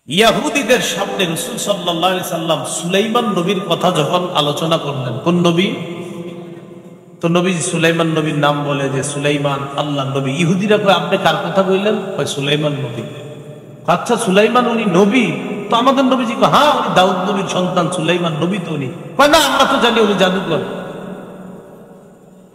ইয়াহুদীদের সামনে রাসূল সাল্লাল্লাহু আলাইহি সাল্লাম সুলাইমান নবীর কথা যখন আলোচনা করলেন, কোন নবী? তো নবী সুলাইমান নবীর নাম বলে যে সুলাইমান আল্লাহর নবী। ইহুদিরা কয় আপনি কার কথা বললেন? কয় সুলাইমান নবী। আচ্ছা সুলাইমান উনি নবী? তো আমাদের নবীজি কয় হ্যাঁ উনি দাউদ নবীর সন্তান, সুলাইমান নবী তো উনি। কয় না আমরা তো জানি উনি জাদুকর।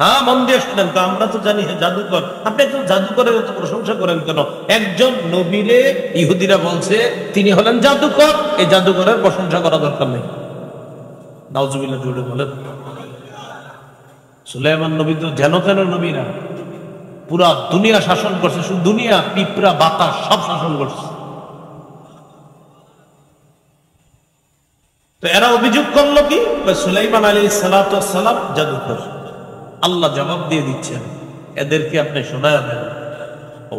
হ্যাঁ মন দিয়ে শুনেন, তো আমরা তো জানি জাদুকর। আপনি একজন জাদুকরের এত প্রশংসা করেন কেন? একজন নবীরে ইহুদিরা বলছে তিনি হলেন জাদুকর, এই জাদুকরের প্রশংসা করা দরকার নেই। নাউজুবিল্লাহ জুড়ে বলেন। সুলাইমান নবী তো যেন তেন নবী না, পুরা দুনিয়া শাসন করছে। শুধু দুনিয়া, পিঁপড়া বাতাস সব শাসন করছে। তো এরা অভিযোগ করলো কি সুলাইমান আলাইহিস সালাতু ওয়াস সালাম জাদুকর। আল্লাহ জবাব দিয়ে দিচ্ছেন, এদেরকে আপনি শোনায় দেন।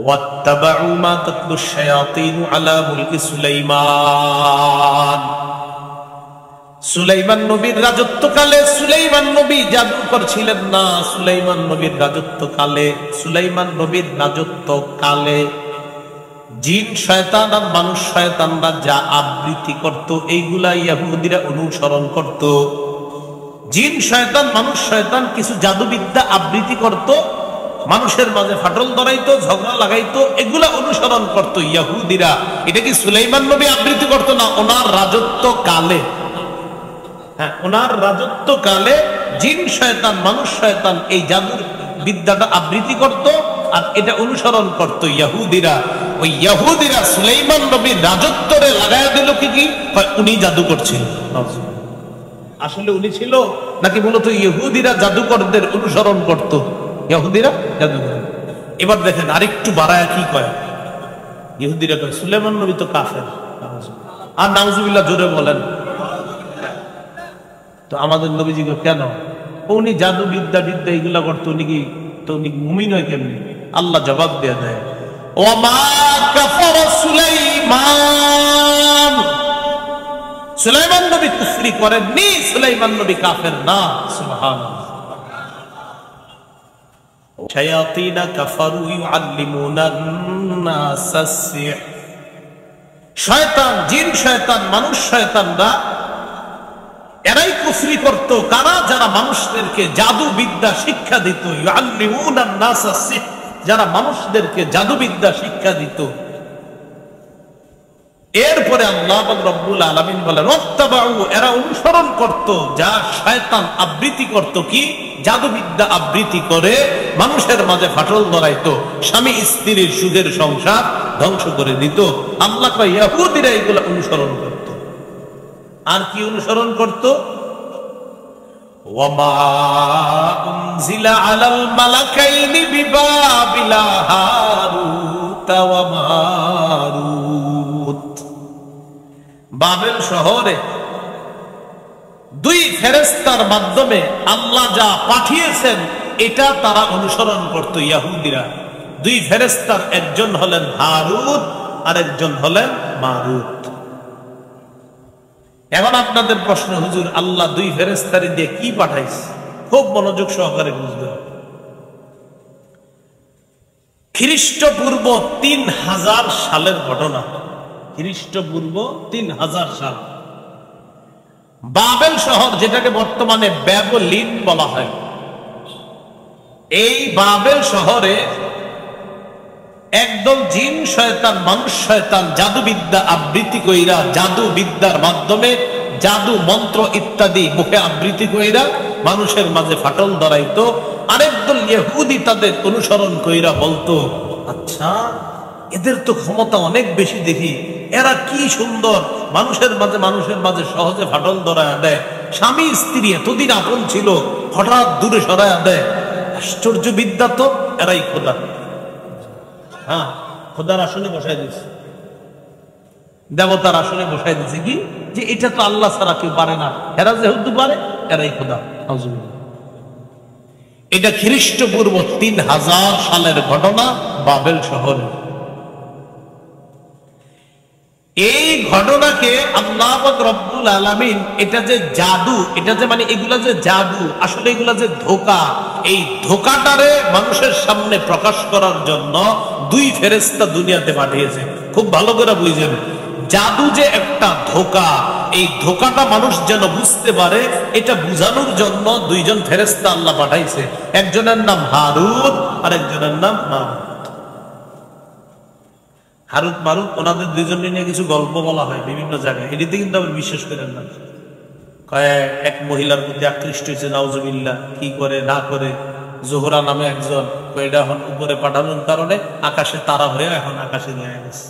ওয়াত্তাবাউ মা তাতলু শায়াতিন আলা মুলকি সুলাইমান। সুলাইমান নবীর রাজত্বকালে সুলাইমান নবী জাদুকর ছিলেন না। সুলাইমান নবীর রাজত্বকালে জিন শয়তান আর মানুষ শয়তানরা যা আবৃত্তি করত এইগুলা ইহুদিরা অনুসরণ করত। জিন শয়তান মানুষ শয়তান কিছু জাদুবিদ্যা আবৃত্তি করত, মানুষের মাঝে ফাটল ধরাইতো, ঝগড়া লাগাইতো, এগুলা অনুসরণ করত ইহুদিরা। এটা কি সুলাইমান নবী আবৃত্তি করতো না? ওনার রাজত্বকালে, হ্যাঁ ওনার রাজত্বকালে জিন শয়তান মানুষ শয়তান এই জাদুর বিদ্যাটা আবৃত্তি করত আর এটা অনুসরণ করত ইহুদিরা। ওই ইহুদিরা সুলাইমান নবীর রাজত্বরে লাগায় দিল কি উনি জাদু করছেন। আসলে উনি ছিল নাকি মূলত ইহুদিরা জাদুকরদের অনুসরণ করত? ইহুদিরা জাদুকর। এবার দেখেন আরেকটু বাড়ায় কি কয় ইহুদিরা, কয় সুলাইমান নবী তো কাফের। আর নাউজুবিল্লাহ জোরে বলেন। তো আমাদের নবীজি কেন? উনি জাদু বিদ্যা এগুলা করতো, উনি কি তো উনি মুমিন হয় কেমনি? আল্লাহ জবাব দিয়ে দেয়, ওমা কাফারা সুলাইমান। সুলাইমান নবী কুফরি করেননি, সুলাইমান নবী কাফের না। সুবহানাল্লাহ। শায়াতিনা কাফারু ইউআল্লিমুনান নাসাস সিহর। শয়তান জিন শয়তান মানুষ শয়তানরা এরাই কুফরি করত। কারা? যারা মানুষদেরকে জাদু বিদ্যা শিক্ষা দিত। ইউআল্লিমুনান নাসাস সিহর, যারা মানুষদেরকে জাদু বিদ্যা শিক্ষা দিত। এরপরে আল্লাহ রাব্বুল আলামিন বলেন ওয়াত্তাবাউ, এরা অনুসরণ করত যা শয়তান আবৃত্তি করত, কি জাদুবিদ্যা আবৃত্তি করে মানুষের মাঝে ফাটল ধরাইতো, স্বামী স্ত্রীর সুখের সংসার ধ্বংস করে দিত। আল্লাহ কয় ইহুদিরা এগুলো অনুসরণ করত। আর কি অনুসরণ করত? ওয়ামা উনজিলা আলাল মালাকাইনি বিবাবিলা হারুত ওয়া মারুত। বাবেল শহরে দুই ফেরেশতার মাধ্যমে আল্লাহ যা পাঠিয়েছেন এটা তারা অনুসরণ করত ইহুদিরা। দুই ফেরেশতার একজন হলেন হারুত আর একজন হলেন মারুত। এখন আপনাদের প্রশ্ন, হুজুর আল্লাহ দুই ফেরেশতারে দিয়ে কি পাঠাইছে? খুব মনোযোগ সহকারে বুঝবেন। খ্রিস্টপূর্ব 3000 সালের ঘটনা। খ্রিস্টপূর্ব 3000 সাল, বাবেল শহর যেটাকে বর্তমানে ব্যাবিলন বলা হয়, এই বাবেল শহরে একদল জিন শয়তান মানুষ শয়তান জাদুবিদ্যা আবৃত্তি কইরা, জাদু বিদ্যার মাধ্যমে জাদু মন্ত্র ইত্যাদি মুখে আবৃত্তি কইরা মানুষের মাঝে ফাটল ধরাইতো। আরেকদল ইহুদি তাদের অনুসরণ কইরা বলতো, আচ্ছা এদের তো ক্ষমতা অনেক বেশি, দেখি এরা কি সুন্দর মানুষের মাঝে সহজে ফাটল ধরায়া দেয়। স্বামী স্ত্রী এতদিন আপন ছিল, হঠাৎ দূরে সরায়া দেয়। আশ্চর্য বিদ্যা তো, এরাই খোদা। হ্যাঁ খোদার আসনে বসাই দিচ্ছে, দেবতার আসনে বসাই দিচ্ছে। কি যে এটা তো আল্লাহ ছাড়া কেউ পারে না, এরা যেহেতু পারে এরাই খোদা। এটা খ্রিস্টপূর্ব 3000 সালের ঘটনা বাবেল শহরে। এই ঘটনাকে আল্লাহ রাব্বুল আলামিন এটা যে জাদু, এটা যে মানে এগুলা যে জাদু, আসলে এগুলা যে ধোঁকা, এই ধোঁকাটারে মানুষের সামনে প্রকাশ করার জন্য দুই ফেরেশতা দুনিয়াতে পাঠিয়েছে। খুব ভালো করে বুঝেন, জাদু যে একটা ধোঁকা, এই ধোঁকাটা মানুষ যেন বুঝতে পারে, এটা বুঝানোর জন্য দুইজন ফেরেশতা আল্লাহ পাঠাইছে। একজনের নাম হারুত আর একজনের নাম মারুত। হারুত মারুত ওনাদের দুইজনের নিয়ে কিছু গল্প বলা হয় বিভিন্ন জায়গায়, এটিতে কিন্তু আমি বিশ্বাস করেন না। এক মহিলার প্রতি আকৃষ্ট হয়েছে, নাউজুবিল্লাহ, কি করে না করে জোহরা নামে একজন, এটা এখন উপরে পাঠানোর কারণে আকাশে তারা হয়ে এখন আকাশে নিয়ে গেছে।